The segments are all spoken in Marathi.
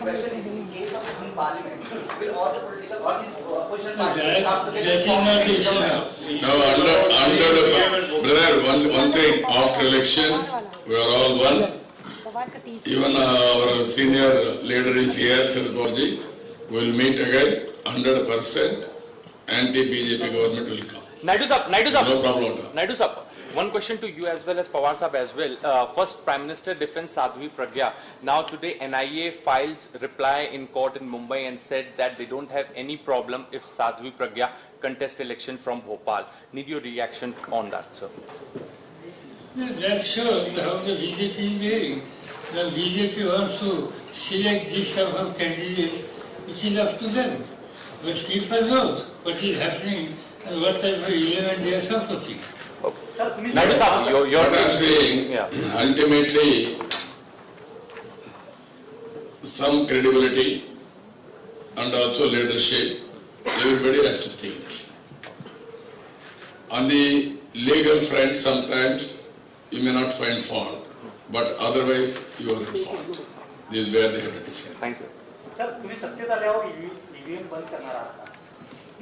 question is, in case of in parliament, will all the political or these opposition parties brother, one thing, after elections, we are all one. Even our senior leader is here, Sharad. We will meet again, 100%. Anti-BJP government will come. Naidu sir, no problem. Naidu sir, one question to you as well as Pawar sahab as well. First, Prime Minister defends Sadhvi Pragya. Now today NIA files reply in court in Mumbai and said that they don't have any problem if Sadhvi Pragya contest election from Bhopal. Need your reaction on that, sir. That shows how the BJP is behaving. The BJP wants to select this type of candidates, which is up to them. But people know what is happening and what type of event they are supporting. Naidu sir, what I am saying, ultimately, some credibility and also leadership, everybody has to think. On the legal front, sometimes you may not find fault, but otherwise you are at fault. This is where they have to decide. Thank you. Sir, तुम्ही सत्तेत आल्यावर ईव्हीएम बंद करणार आहात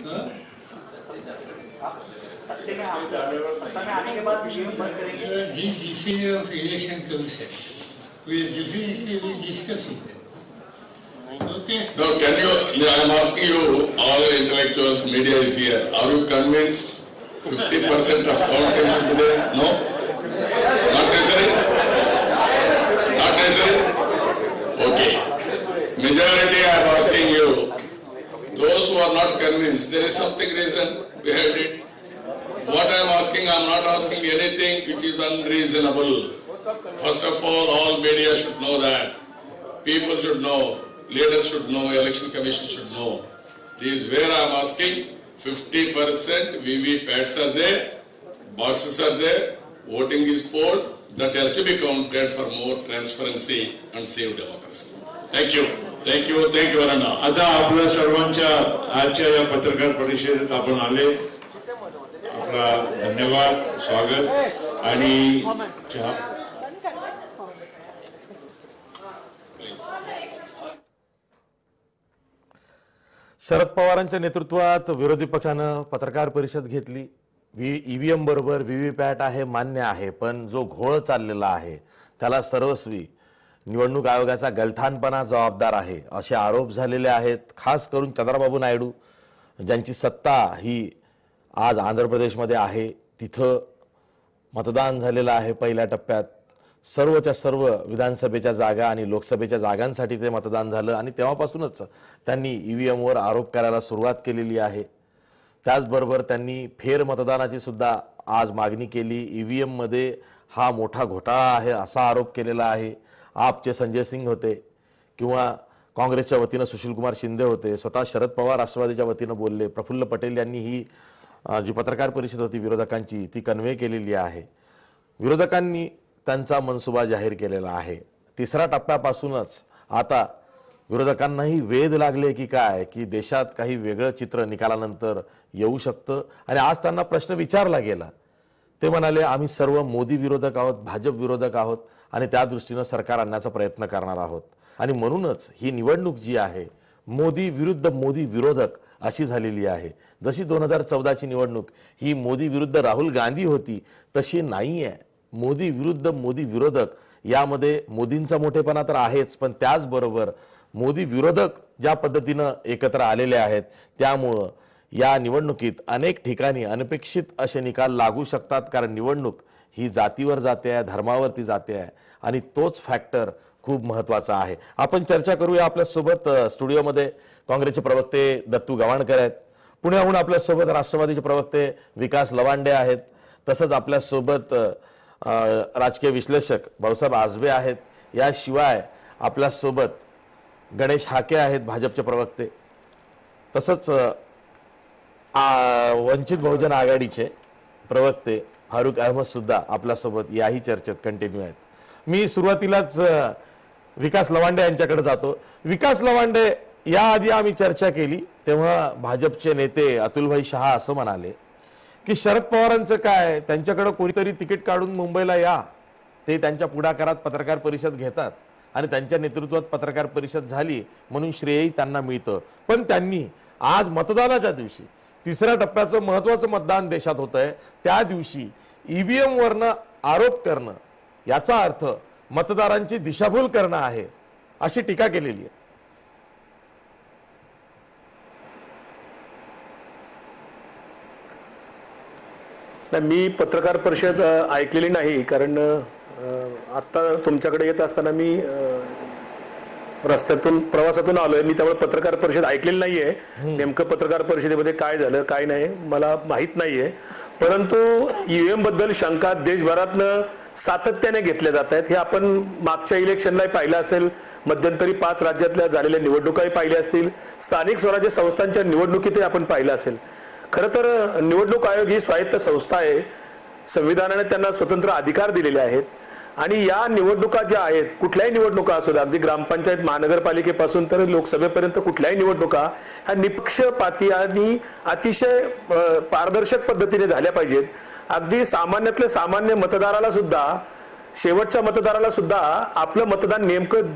का? सत्ते में आने के बाद ईवीएम बंद करेंगे? This decision of election commission, we will definitely discuss it. Okay. Now, can you? I am asking you, all the intellectuals, media is here. Are you convinced 50% of content should be there? No? Not necessary? Not necessary? Okay. Majority, I am asking you. Those who are not convinced, there is something reason behind it. What I am asking, I am not asking anything which is unreasonable. First of all media should know that. People should know. Leaders should know. Election Commission should know. This is where I am asking. 50% VVPATs are there. Boxes are there. Voting is polled. That has to be counted for more transparency and save democracy. Thank you. Thank you. Thank you, Arana. आता आपल्या सर्वांच्या आजच्या या पत्रकार परिषदेत आपण आले. आपला धन्यवाद, स्वागत आणि शरद पवारांच्या नेतृत्वात विरोधी पक्षानं पत्रकार परिषद घेतली. ईव्हीएम बरोबर व्हीव्हीपॅट आहे, मान्य आहे, पण जो घोळ चाललेला आहे त्याला सर्वस्वी निवडणूक आयोगाचा गलथानपणा जबाबदार आहे असे आरोप झालेले आहेत. खास करून चंद्रबाबू नायडू ज्यांची सत्ता ही आज आंध्र प्रदेशमध्ये आहे, तिथं मतदान झालेलं आहे. पहिल्या टप्प्यात सर्वच्या सर्व विधानसभेच्या जागा आणि लोकसभेच्या जागांसाठी ते मतदान झालं आणि तेव्हापासूनच त्यांनी ईव्हीएमवर आरोप करायला सुरुवात केलेली आहे. त्याचबरोबर त्यांनी फेर मतदानाची सुद्धा आज मागणी केली. ईव्हीएममध्ये हा मोठा घोटाळा आहे असा आरोप केलेला आहे. आपचे संजय सिंग होते किंवा काँग्रेसच्या वतीनं सुशीलकुमार शिंदे होते, स्वतः शरद पवार राष्ट्रवादीच्या वतीनं बोलले. प्रफुल्ल पटेल यांनी ही जी पत्रकार परिषद होती विरोधकांची ती कन्वे केलेली आहे. विरोधकांनी त्यांचा मनसुबा जाहीर केलेला आहे. तिसऱ्या टप्प्यापासूनच आता विरोधकांनाही वेध लागले की काय की देशात काही वेगळं चित्र निकालानंतर येऊ शकतं आणि आज त्यांना प्रश्न विचारला गेला. ते म्हणाले आम्ही सर्व मोदी विरोधक आहोत, भाजप विरोधक आहोत आणि त्या दृष्टीने सरकार आणण्याचा प्रयत्न करणार आहोत आणि म्हणूनच ही निवडणूक जी आहे मोदी विरुद्ध मोदी विरोधक अशी झालेली आहे. जशी 2014ची निवडणूक ही मोदी विरुद्ध राहुल गांधी होती तशी नाही आहे. मोदी विरुद्ध मोदी विरोधक यामध्ये मोदींचा मोठेपणा तर आहेच, पण त्याचबरोबर मोदी विरोधक ज्या पद्धतीनं एकत्र आलेले आहेत त्यामुळं या निवडणुकीत अनेक ठिकाणी अनपेक्षित असे निकाल लागू शकतात. कारण निवडणूक ही जातीवर जाते आहे, धर्मावरती जाते आहे आणि तोच फॅक्टर खूप महत्त्वाचा आहे. आपण चर्चा करूया. आपल्यासोबत स्टुडिओमध्ये काँग्रेसचे प्रवक्ते दत्तू गवाणकर आहेत. पुण्याहून आपल्यासोबत राष्ट्रवादीचे प्रवक्ते विकास लवांडे आहेत. तसंच आपल्यासोबत राजकीय विश्लेषक भाऊसाहेब आजबे आहेत. याशिवाय आपल्यासोबत गणेश हाके आहेत भाजपचे प्रवक्ते. तसंच वंचित बहुजन आघाडीचे प्रवक्ते फारुख अहमद सुद्धा आपल्यासोबत याही चर्चेत कंटिन्यू आहेत. मी सुरुवातीलाच विकास लवांडे यांच्याकडे जातो. विकास लवांडे, याआधी आम्ही चर्चा केली तेव्हा भाजपचे नेते अतुलभाई शहा असं म्हणाले की शरद पवारांचं काय, त्यांच्याकडे कोणीतरी तिकीट काढून मुंबईला या, ते त्यांच्या पुढाकारात पत्रकार परिषद घेतात आणि त्यांच्या नेतृत्वात पत्रकार परिषद झाली म्हणून श्रेयही त्यांना मिळतं. पण त्यांनी आज मतदानाच्या दिवशी 3ऱ्या टप्प्याचं महत्त्वाचं मतदान देशात होत आहे त्या दिवशी EVM वरनं आरोप करणं याचा अर्थ मतदारांची दिशाभूल करणं आहे अशी टीका केलेली आहे. मी पत्रकार परिषद ऐकलेली नाही, कारण आत्ता तुमच्याकडे येत असताना मी रस्त्यातून प्रवासातून आलोय. मी त्यामुळे पत्रकार परिषद ऐकलेली नाहीये. नेमकं पत्रकार परिषदेमध्ये काय झालं काय नाही मला माहीत नाहीये. परंतु EVM बद्दल शंका देशभरातनं सातत्याने घेतल्या जात आहेत. हे आपण मागच्या इलेक्शनलाही पाहिलं असेल, मध्यंतरी 5 राज्यातल्या झालेल्या निवडणुकाही पाहिल्या असतील, स्थानिक स्वराज्य संस्थांच्या निवडणुकीतही आपण पाहिलं असेल. खरं तर निवडणूक आयोग ही स्वायत्त संस्था आहे. संविधानाने त्यांना स्वतंत्र अधिकार दिलेले आहेत आणि या निवडणुका ज्या आहेत, कुठल्याही निवडणुका असू द्या, अगदी ग्रामपंचायत महानगरपालिकेपासून तर लोकसभेपर्यंत कुठल्याही निवडणुका ह्या निपक्षपाती आणि अतिशय पारदर्शक पद्धतीने झाल्या पाहिजेत. अगदी सामान्यातल्या सामान्य मतदाराला सुद्धा, शेवटच्या मतदाराला सुद्धा आपलं मतदान नेमकं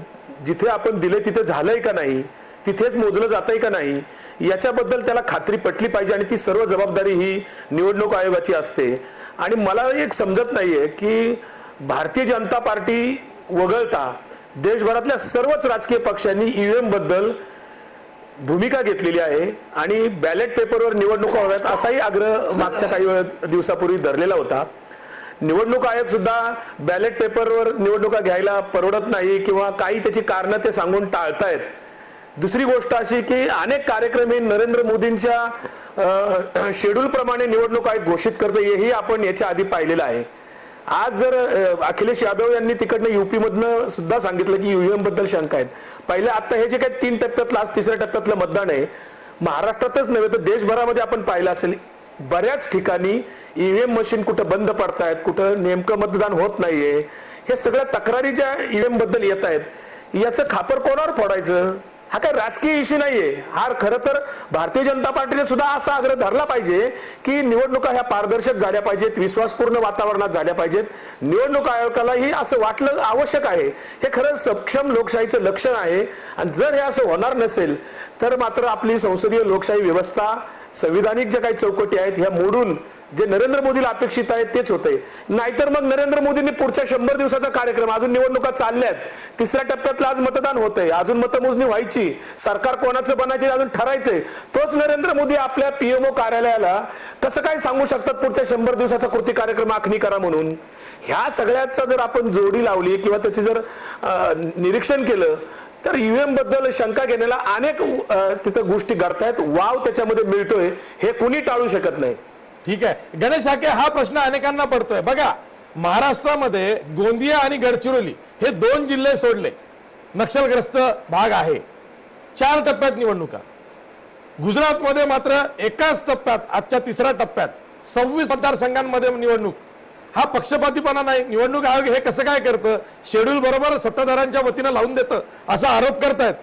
जिथे आपण दिले तिथे झालंय का नाही, तिथेच मोजलं जातंय का नाही, याच्याबद्दल त्याला खात्री पटली पाहिजे आणि ती सर्व जबाबदारी ही निवडणूक आयोगाची असते. आणि मला एक समजत नाहीये की भारतीय जनता पार्टी वगळता देशभरातल्या सर्वच राजकीय पक्षांनी EVM बद्दल भूमिका घेतलेली आहे आणि बॅलेट पेपरवर निवडणुका व्हाव्यात असाही आग्रह मागच्या काही दिवसापूर्वी धरलेला होता. निवडणूक आयोग सुद्धा बॅलेट पेपरवर निवडणुका घ्यायला परवडत नाही किंवा काही त्याची कारणं ते सांगून टाळतायत. दुसरी गोष्ट अशी की अनेक कार्यक्रम हे नरेंद्र मोदींच्या शेड्यूल प्रमाणे निवडणूक आयोग घोषित करते, हेही आपण याच्या आधी पाहिलेलं आहे. आज जर अखिलेश यादव यांनी तिकडनं UP मधनं सुद्धा सांगितलं की EVM बद्दल शंका आहेत. पहिले आता हे जे काही 3 टप्प्यातलं आज 3ऱ्या टप्प्यातलं मतदान आहे, महाराष्ट्रातच नव्हे तर देशभरामध्ये आपण पाहिलं असेल बऱ्याच ठिकाणी EVM मशीन कुठं बंद पडतायत, कुठं नेमकं मतदान होत नाहीये. हे सगळ्या तक्रारी ज्या EVM बद्दल येत आहेत, याचं खापर कोणावर फोडायचं? हा काय राजकीय इश्यू नाहीये. हा खरं तर भारतीय जनता पार्टीने सुद्धा असा आग्रह धरला पाहिजे की निवडणुका ह्या पारदर्शक झाल्या पाहिजेत, विश्वासपूर्ण वातावरणात झाल्या पाहिजेत. निवडणूक आयोगालाही असं वाटलं आवश्यक आहे. हे खरं सक्षम लोकशाहीचं लक्षण आहे. आणि जर हे असं होणार नसेल तर मात्र आपली संसदीय लोकशाही व्यवस्था, संविधानिक ज्या काही चौकटी आहेत ह्या मोडून जे नरेंद्र मोदीला अपेक्षित आहे तेच होते. नाहीतर मग नरेंद्र मोदींनी पुढच्या 100 दिवसाचा कार्यक्रम, अजून निवडणुका चालल्यात, 3ऱ्या टप्प्यातला आज मतदान होतंय, अजून मतमोजणी व्हायची, सरकार कोणाचं बनायचे अजून ठरायचंय, तोच नरेंद्र मोदी आपल्या PMO कार्यालयाला कसं काय सांगू शकतात पुढच्या 100 दिवसाचा कृती कार्यक्रम आखणी करा म्हणून? ह्या सगळ्याचा जर आपण जोडी लावली किंवा त्याची जर निरीक्षण केलं तर EVM बद्दल शंका घेण्याला अनेक तिथं गोष्टी घडतायत, वाव त्याच्यामध्ये मिळतोय, हे कुणी टाळू शकत नाही. ठीक आहे गणेश हाके, हा प्रश्न अनेकांना पडतोय. बघा, महाराष्ट्रामध्ये गोंदिया आणि गडचिरोली हे 2 जिल्हे सोडले नक्षलग्रस्त भाग आहे. 4 टप्प्यात निवडणुका. गुजरातमध्ये मात्र एकाच टप्प्यात, आजच्या 3ऱ्या टप्प्यात 26 मतदारसंघांमध्ये निवडणूक. हा पक्षपातीपणा नाही. निवडणूक आयोग हे कसं काय करतं? शेड्यूल बरोबर सत्ताधाऱ्यांच्या वतीनं लावून देतं असा आरोप करतायत.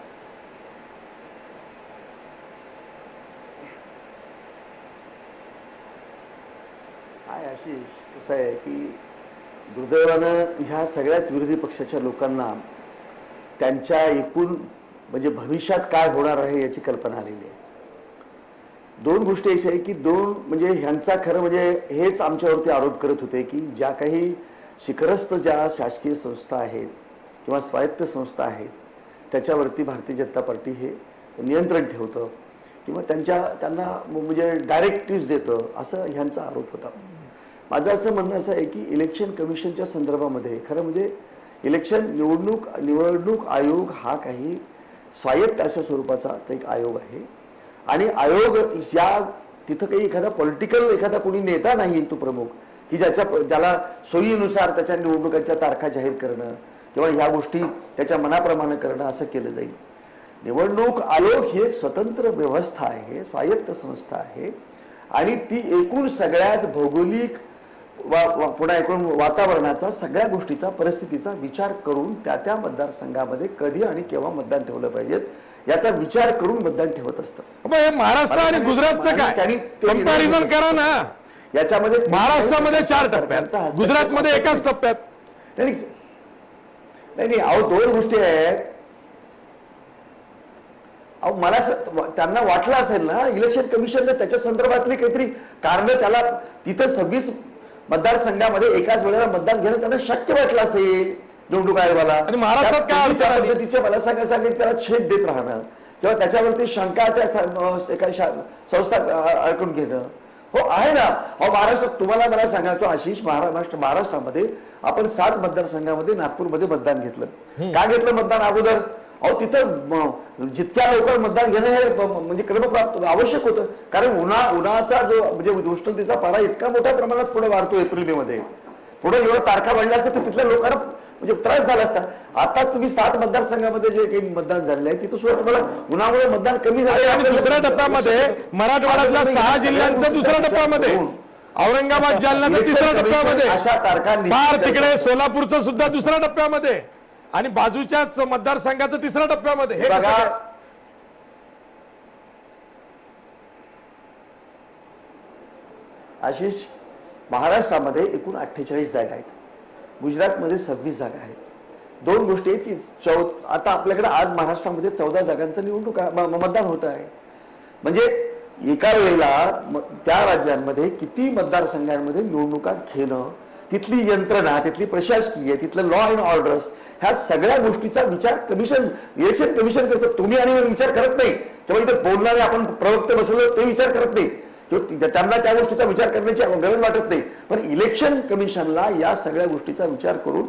कसं आहे की दुर्दैवानं ह्या सगळ्याच विरोधी पक्षाच्या लोकांना त्यांच्या एकूण म्हणजे भविष्यात काय होणार आहे याची कल्पना आलेली आहे. 2 गोष्टी अशा आहे की म्हणजे ह्यांचा खरं म्हणजे हेच आमच्यावरती आरोप करत होते की ज्या काही शिखरस्थ ज्या शासकीय संस्था आहेत किंवा स्वायत्त संस्था आहेत त्याच्यावरती भारतीय जनता पार्टी हे नियंत्रण ठेवतं किंवा त्यांना म्हणजे डायरेक्टिव्ह देतं, असं ह्यांचा आरोप होता. माझं असं म्हणणं असं आहे की इलेक्शन कमिशनच्या संदर्भामध्ये खरं म्हणजे निवडणूक आयोग हा काही स्वायत्त अशा स्वरूपाचा एक आयोग आहे आणि आयोग तिथं काही एखादा पॉलिटिकल एखादा कोणी नेता नाही तो प्रमुख की ज्याला सोयीनुसार त्याच्या निवडणुकांच्या तारखा जाहीर करणं किंवा ह्या गोष्टी त्याच्या मनाप्रमाणे करणं असं केलं जाईल. निवडणूक आयोग ही एक स्वतंत्र व्यवस्था आहे, स्वायत्त संस्था आहे आणि ती एकूण सगळ्याच भौगोलिक पुन्हा एकूण वातावरणाचा, सगळ्या गोष्टीचा, परिस्थितीचा विचार करून त्या मतदारसंघामध्ये कधी आणि केव्हा मतदान ठेवलं पाहिजे याचा विचार करून मतदान ठेवत असतं. महाराष्ट्र आणि गुजरातचं काय कंपॅरिझन करा ना. याच्यामध्ये महाराष्ट्रामध्ये 4 टप्प्यात, गुजरातमध्ये एकाच टप्प्यात. नाही अहो दोन गोष्टी आहेत. अहो मला त्यांना वाटलं असेल ना इलेक्शन कमिशनने त्याच्या संदर्भातली काहीतरी कारण त्याला तिथं 26 मतदारसंघामध्ये एकाच वेळेला मतदान घेणं त्यांना शक्य वाटलं असेल निवडणूक आयोगाला. आणि महाराष्ट्रात काय पद्धतीच्या मला सांगितलं त्याला छेद देत राहणं किंवा त्याच्यावरती शंका त्या एका संस्था ऐकून घेणं हो आहे ना. अहो महाराष्ट्रात तुम्हाला मला सांगायचं आशिष महाराष्ट्रामध्ये आपण 7 मतदारसंघामध्ये नागपूरमध्ये मतदान घेतलं. का घेतलं मतदान अगोदर? अहो तिथं जितक्या लवकर मतदान घेणं हे म्हणजे क्रमप्राप्त आवश्यक होतं. कारण उन्हाचा जो म्हणजे उष्णतेचा पारा इतका मोठ्या प्रमाणात पुढे वाढतो एप्रिल मे मध्ये. पुढे एवढं तारखा वाढल्या असतात तर तिथल्या लोकांना म्हणजे त्रास झाला असता. आता तुम्ही 7 मतदारसंघामध्ये जे काही मतदान झालेलं आहे तिथं सुद्धा तुम्हाला उन्हामुळे मतदान कमी झालं. आणि दुसऱ्या टप्प्यामध्ये मराठवाड्यातल्या 6 जिल्ह्यांचा दुसऱ्या टप्प्यामध्ये, औरंगाबाद जालन्याचा तिसऱ्या टप्प्यामध्ये, अशा तारखा पार तिकडे सोलापूरचं सुद्धा दुसऱ्या टप्प्यामध्ये आणि बाजूच्याच मतदारसंघाचं तिसऱ्या टप्प्यामध्ये. हे बघा आशिष महाराष्ट्रामध्ये एकूण 48 जागा आहेत. गुजरातमध्ये 26 जागा आहेत. दोन गोष्टी आहेत की आता आपल्याकडे आज महाराष्ट्रामध्ये 14 जागांचं निवडणूक मतदान होत आहे. म्हणजे एका वेळेला त्या राज्यांमध्ये किती मतदारसंघांमध्ये निवडणुका घेणं, तिथली यंत्रणा, तिथली प्रशासकीय, तिथलं लॉ अँड ऑर्डर्स, ह्या सगळ्या गोष्टीचा विचार इलेक्शन कमिशन करतं. तुम्ही आणि विचार करत नाही तेव्हा इथे बोलणारे आपण प्रवक्ते बसवलं ते विचार करत नाही, त्यांना त्या गोष्टीचा विचार करण्याची गरज वाटत नाही. पण इलेक्शन कमिशनला या सगळ्या गोष्टीचा विचार करून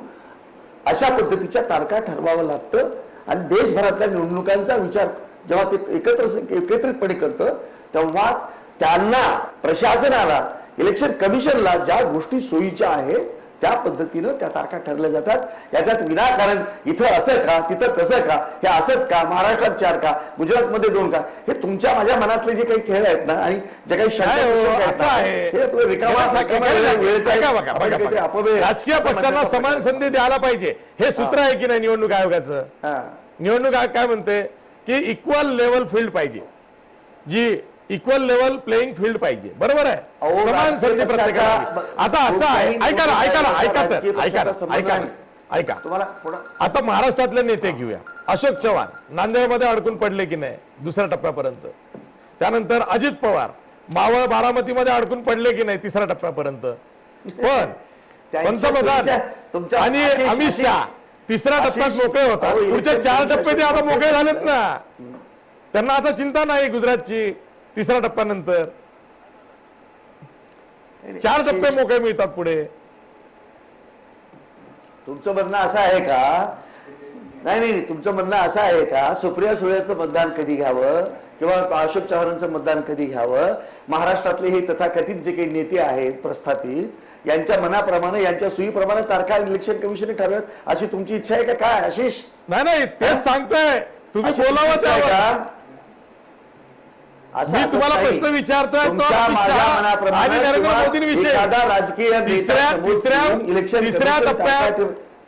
अशा पद्धतीच्या तारखा ठरवावं लागतं. आणि देशभरातल्या निवडणुकांचा विचार जेव्हा ते एकत्रितपणे करतं तेव्हा त्यांना प्रशासनाला इलेक्शन कमिशनला ज्या गोष्टी सोयीच्या आहेत त्या पद्धतीनं त्या तारखा ठरल्या जातात. याच्यात विनाकारण इथं असं का तिथं तसं का, हे असंच का, महाराष्ट्रात 4 का, गुजरातमध्ये 2 का, हे तुमच्या माझ्या मनातले जे काही खेळ आहेत ना आणि जे काही राजकीय पक्षांना समान संधी द्यायला पाहिजे हे सूत्र आहे की नाही निवडणूक आयोगाचं. निवडणूक आयोग काय म्हणते की इक्वल लेवल फील्ड पाहिजे, जी इक्वल लेवल प्लेइंग फील्ड पाहिजे. बरोबर आहे, समान संधी प्रत्येकाला. आता असं आहे, ऐका आता महाराष्ट्रातले नेते घेऊया. अशोक चव्हाण नांदेडमध्ये अडकून पडले की नाही दुसऱ्या टप्प्यापर्यंत. त्यानंतर अजित पवार मावळ बारामतीमध्ये अडकून पडले की नाही तिसऱ्या टप्प्यापर्यंत. पण पंतप्रधान आणि अमित शहा तिसऱ्या टप्प्यात मोकळे होतात. पुढचे 4 टप्पे ते आता मोकळे झालेत ना, त्यांना आता चिंता नाही गुजरातची. तिसऱ्या टप्प्यानंतर 4 टप्पे मोकळे मिळतात पुढे. तुमचं म्हणणं असं आहे का? नाही तुमचं म्हणणं असं आहे का सुप्रिया सुळेचं मतदान कधी घ्यावं किंवा अशोक चव्हाणांचं मतदान कधी घ्यावं? महाराष्ट्रातले हे तथाकथित जे काही नेते आहेत प्रस्थापित यांच्या मनाप्रमाणे यांच्या सुईप्रमाणे तारखा इलेक्शन कमिशनने ठरवत अशी तुमची इच्छा आहे का काय आशिष? नाही तेच सांगताय तुम्ही, बोलावंच का? मी तुम्हाला प्रश्न विचारतोय आणि नरेंद्र मोदींविषयी.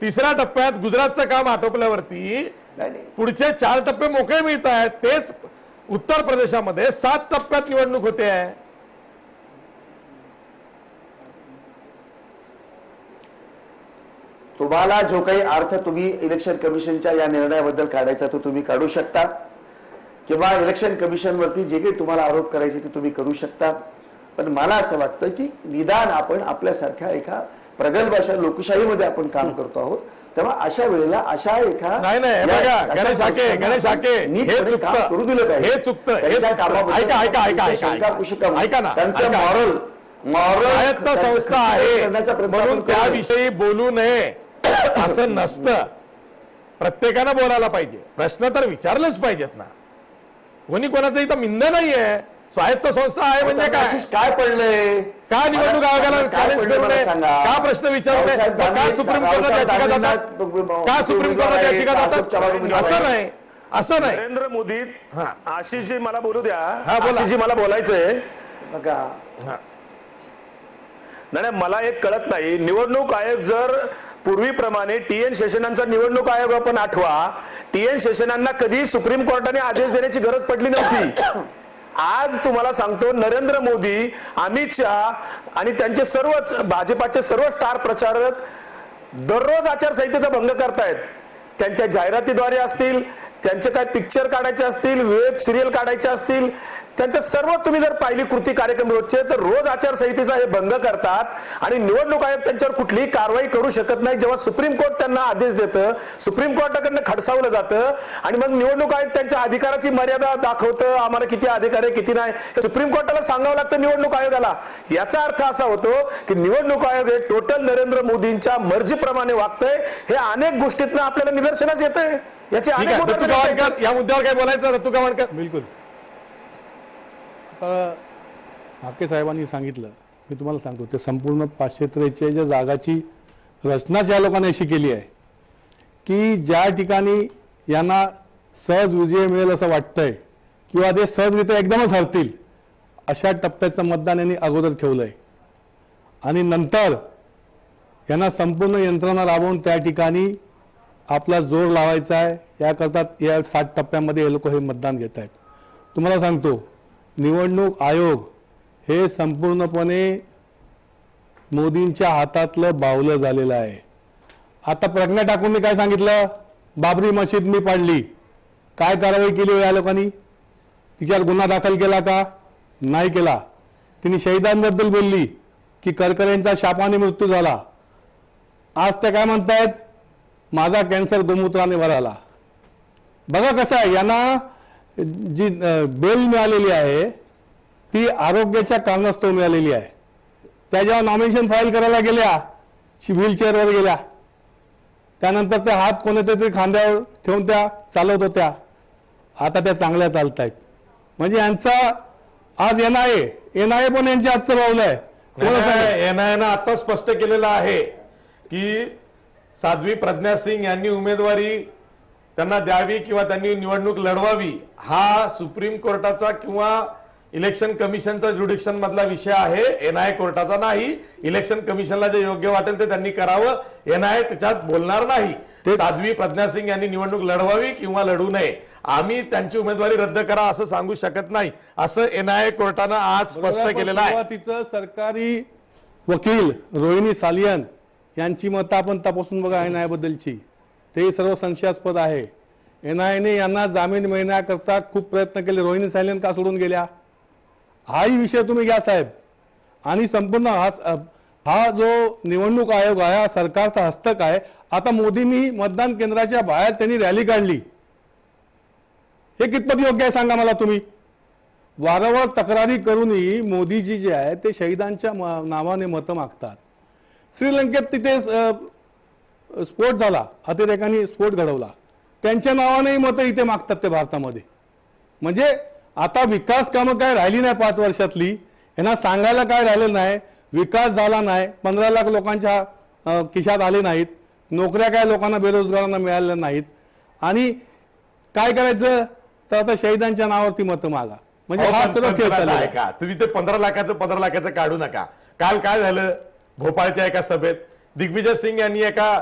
तिसऱ्या टप्प्यात गुजरातचं काम आटोपल्यावरती पुढचे 4 टप्पे मोकळे मिळत आहेत. तेच उत्तर प्रदेशामध्ये 7 टप्प्यात निवडणूक होते आहे. तुम्हाला जो काही अर्थ तुम्ही इलेक्शन कमिशनच्या या निर्णयाबद्दल काढायचा तो तुम्ही काढू शकता किंवा इलेक्शन कमिशनवरती जे काही तुम्हाला आरोप करायचे ते तुम्ही करू शकता. पण मला असं वाटतं की निदान आपण आपल्यासारख्या एका प्रगल्भ अशा लोकशाहीमध्ये आपण काम करतो आहोत, तेव्हा अशा वेळेला अशा एका गणेश हाके हे चुकतं. त्यांचं मॉरल संस्था आहे म्हणून त्याविषयी बोलू नये असं नसतं. प्रत्येकानं बोलायला पाहिजे, प्रश्न तर विचारलेच पाहिजेत ना. कोणी कोणाचं इथं मिंद नाहीये. स्वायत्त संस्था आहे म्हणजे काय पडलंय? का निवडणूक आयोगाला का प्रश्न विचारू नये? का सुप्रीम कोर्टात याचिका जातात? का सुप्रीम कोर्टात याचिका जातात? असं नाही. नरेंद्र मोदी आशिषजी मला बोलू द्या. आशिषजी मला बोलायचंय. नाही मला एक कळत नाही. निवडणूक आयोग जर पूर्वीप्रमाणे TN शेषनांचा निवडणूक आयोग आपण आठवा, TN शेषनांना कधी सुप्रीम कोर्टाने आदेश देण्याची गरज पडली नव्हती. आज तुम्हाला सांगतो नरेंद्र मोदी, अमित शहा आणि त्यांचे सर्वच भाजपाचे सर्व स्टार प्रचारक दररोज आचारसंहितेचा भंग करतायत. त्यांच्या जाहिरातीद्वारे असतील, त्यांचे काय पिक्चर काढायचे असतील, वेब सिरियल काढायचे असतील, त्यांचं सर्व तुम्ही जर पाहिली कृती कार्यक्रम रोजचे, तर रोज आचारसंहितेचा हे भंग करतात आणि निवडणूक आयोग त्यांच्यावर कुठलीही कारवाई करू शकत नाही. जेव्हा सुप्रीम कोर्ट त्यांना आदेश देतं, सुप्रीम कोर्टाकडनं खडसावलं जातं आणि मग निवडणूक आयोग त्यांच्या अधिकाराची मर्यादा दाखवतं, आम्हाला किती अधिकार आहे किती नाही, सुप्रीम कोर्टाला सांगावं लागतं निवडणूक आयोगाला. याचा अर्थ असा होतो की निवडणूक आयोग हे टोटल नरेंद्र मोदींच्या मर्जीप्रमाणे वागतंय. हे अनेक गोष्टीतनं आपल्याला निदर्शनास येतंय. याचे अनेक या मुद्द्यावर काय बोलायचं दत्तू गवाणकर? बिलकुल. आता हाके साहेबांनी सांगितलं, मी तुम्हाला सांगतो, ते संपूर्ण 543 जागाची रचनाच या लोकांनी अशी केली आहे की ज्या ठिकाणी यांना सहज विजय मिळेल असं वाटतंय किंवा ते सहजरित्या एकदमच हरतील अशा टप्प्याचं मतदान यांनी अगोदर ठेवलं आहे आणि नंतर यांना संपूर्ण यंत्रणा राबवून त्या ठिकाणी आपला जोर लावायचा आहे. याकरता या 60 टप्प्यामध्ये हे लोक हे मतदान घेत आहेत. तुम्हाला सांगतो, निवडणूक आयोग हे संपूर्णपणे मोदींच्या हातातलं बावलं झालेलं आहे. आता प्रज्ञा ठाकूरने काय सांगितलं, बाबरी मशीद मी पाडली. काय कारवाई केली या लोकांनी? तिच्यावर गुन्हा दाखल केला का? नाही केला. तिने शहीदांबद्दल बोलली की करकरेंचा शापाने मृत्यू झाला. आज त्या काय म्हणतायत, माझा कॅन्सर गोमूत्राने भराला. बघा कसं आहे, यांना जी बेल मिळालेली आहे ती आरोग्याच्या कारणास्तव मिळालेली आहे. त्या जेव्हा नॉमिनेशन फाईल करायला गेल्या, व्हीलचेअरवर गेल्या, त्यानंतर त्या हात कोणत्यातरी खांद्यावर ठेवून त्या चालवत होत्या, आता त्या चांगल्या चालत आहेत. म्हणजे यांचा आज एनआयए पण यांच्या हातचं बावलं आहे. एनआयएनं आता स्पष्ट केलेलं आहे की साध्वी प्रज्ञा सिंग यांनी उमेदवारी त्यांना द्यावी किंवा त्यांनी निवडणूक लढवावी हा सुप्रीम कोर्टाचा किंवा इलेक्शन कमिशनचा ज्युडिक्शन मधला विषय आहे, एनआयए कोर्टाचा नाही. इलेक्शन कमिशनला जे योग्य वाटेल ते त्यांनी करावं, एनआयए त्याच्यात बोलणार नाही. साध्वी प्रज्ञा सिंग यांनी निवडणूक लढवावी किंवा लढू नये, आम्ही त्यांची उमेदवारी रद्द करा असं सांगू शकत नाही, असं एनआयए कोर्टानं आज स्पष्ट केलेलं आहे. तिचं सरकारी वकील रोहिणी सालियन यांची मतं आपण तपासून बघा एनआयए बद्दलची, ते सर्व संशयास्पद आहे. एनआयएने यांना जामीन मिळण्याकरता खूप प्रयत्न केले. रोहिणी सालियन का सोडून गेल्या हाही विषय तुम्ही घ्या साहेब. आणि संपूर्ण हा जो निवडणूक आयोग आहे हा सरकारचा हस्तक आहे. आता मोदींनी मतदान केंद्राच्या बाहेर त्यांनी रॅली काढली, हे कितपत योग्य आहे सांगा मला तुम्ही? वारंवार तक्रारी करूनही मोदीजी जे आहे ते शहीदांच्या नावाने मतं मागतात. श्रीलंकेत तिथे स्फोट झाला, अतिरेकांनी स्फोट घडवला, त्यांच्या नावानेही मतं इथे मागतात ते भारतामध्ये. म्हणजे आता विकास कामं काय राहिली नाही 5 वर्षातली, यांना सांगायला काय राहिलं नाही. विकास झाला नाही, 15 लाख लोकांच्या खिशात आले नाहीत, नोकऱ्या काय लोकांना बेरोजगारांना मिळाल्या नाहीत, आणि काय करायचं तर आता शहीदांच्या नावावरती मतं मागा. म्हणजे हा सर्व खेळ चालला आहे का? तुम्ही ते 15 लाखाचं काढू नका. काल काय झालं, भोपाळच्या एका सभेत दिग्विजय सिंग यांनी एका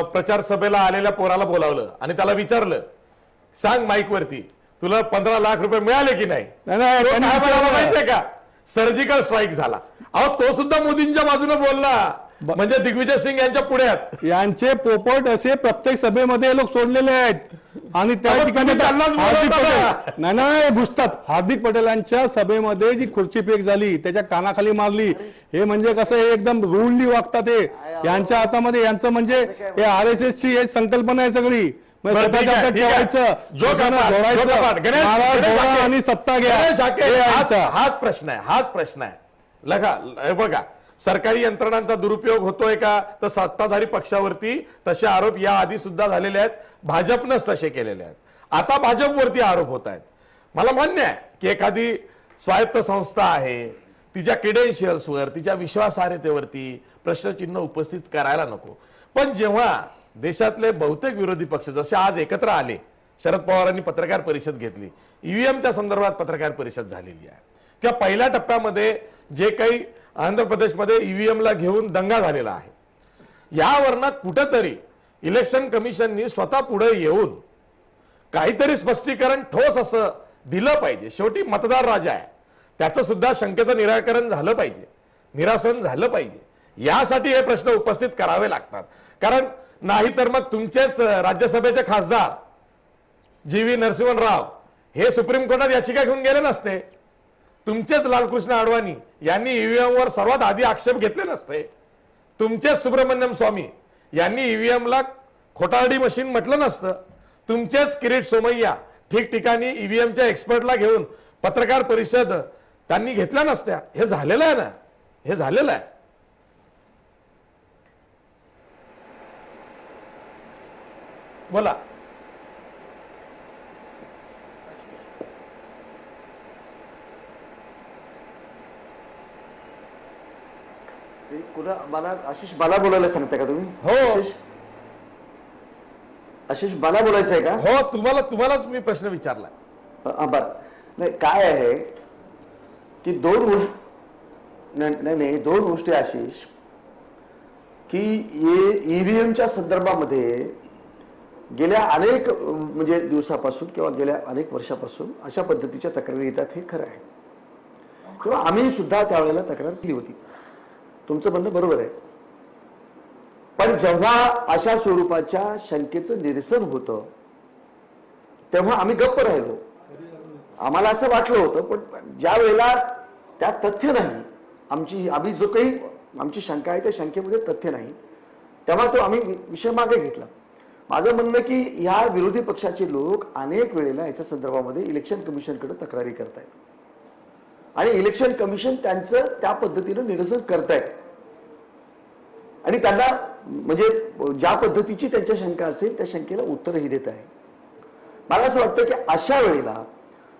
प्रचार सभेला आलेल्या पोराला बोलावलं आणि त्याला विचारलं, सांग माईक वरती तुला 15 लाख रुपये मिळाले की नाही? माहितीये का, सर्जिकल स्ट्राईक झाला. अहो तो सुद्धा मोदींच्या बाजूने बोलला, म्हणजे दिग्विजय सिंग यांच्या पुढ्यात. यांचे पोपट असे प्रत्येक सभेमध्ये लोक सोडलेले आहेत आणि त्या ठिकाणी नाही घुसतात. हार्दिक पटेलांच्या सभेमध्ये जी खुर्ची फेक झाली त्याच्या कानाखाली मारली, हे म्हणजे कसं हे एकदम रूडली वागतात. हे यांच्या हातामध्ये यांचं म्हणजे हे RSS ची एक संकल्पना आहे सगळी. आणि सत्ता घ्या, हाच प्रश्न आहे. बघा, सरकारी यंत्रणांचा दुरुपयोग होतोय का, तर सत्ताधारी पक्षावरती तसे आरोप या आधी सुद्धा झालेले आहेत, भाजपनंच तसे केलेले आहेत. आता भाजपवरती आरोप होत आहेत. मला मान्य आहे की एखादी स्वायत्त संस्था आहे, तिच्या क्रेडेन्शियल्सवर, तिच्या विश्वासार्हतेवरती प्रश्नचिन्ह उपस्थित करायला नको. पण जेव्हा देशातले बहुतेक विरोधी पक्ष जसे आज एकत्र आले, शरद पवारांनी पत्रकार परिषद घेतली, ईव्हीएमच्या संदर्भात पत्रकार परिषद झालेली आहे, किंवा पहिल्या टप्प्यामध्ये जे काही आंध्र प्रदेशमध्ये ईव्हीएमला घेऊन दंगा झालेला आहे, यावरनं कुठंतरी इलेक्शन कमिशननी स्वतः पुढे येऊन काहीतरी स्पष्टीकरण ठोस असं दिलं पाहिजे. शेवटी मतदार राजा आहे, त्याचं सुद्धा शंकेचं निराकरण झालं पाहिजे, निरासन झालं पाहिजे. यासाठी हे प्रश्न उपस्थित करावे लागतात. कारण नाही तर मग तुमचेच राज्यसभेचे खासदार जी.व्ही. नरसिंहन राव हे सुप्रीम कोर्टात याचिका घेऊन गेले नसते. तुमचेच लालकृष्ण अडवाणी यांनी ईव्हीएमवर सर्वात आधी आक्षेप घेतले नसते. तुमचेच सुब्रमण्यम स्वामी यांनी ईव्हीएमला खोटारडी मशीन म्हटलं नसतं. तुमचेच किरीट सोमय्या ठिकठिकाणी ईव्हीएमच्या एक्सपर्टला घेऊन पत्रकार परिषद त्यांनी घेतल्या नसत्या. हे झालेलं आहे ना, हे झालेलं आहे. बोला. मला आशिष मला बोलायला सांगताय का तुम्ही? हो आशिष मला बोलायचं आहे का? हो, तुम्हालाच मी प्रश्न विचारला. बरं, नाही काय आहे की दोन गोष्टी आशिष, की ईव्हीएमच्या संदर्भामध्ये गेल्या अनेक म्हणजे दिवसापासून किंवा गेल्या अनेक वर्षापासून अशा पद्धतीच्या तक्रारी येतात, हे खरं आहे. किंवा आम्ही सुद्धा त्यावेळेला तक्रार केली होती. तुमचं म्हणणं बरोबर आहे. पण जेव्हा अशा स्वरूपाच्या शंकेचं निरसन होतं तेव्हा आम्ही गप्प राहिलो. आम्हाला असं वाटलं होतं, पण ज्या वेळेला त्यात तथ्य नाही, आम्ही जो काही आमची शंका आहे त्या शंकेमध्ये तथ्य नाही, तेव्हा तो आम्ही विषय मागे घेतला. माझं म्हणणं की ह्या विरोधी पक्षाचे लोक अनेक वेळेला याच्या संदर्भामध्ये इलेक्शन कमिशनकडे तक्रारी करतायत आणि इलेक्शन कमिशन त्यांचं त्या पद्धतीनं निरसन करतायत आणि त्यांना म्हणजे ज्या पद्धतीची त्यांच्या शंका असेल त्या शंकेला उत्तरही देत आहे. मला असं वाटतं की अशा वेळेला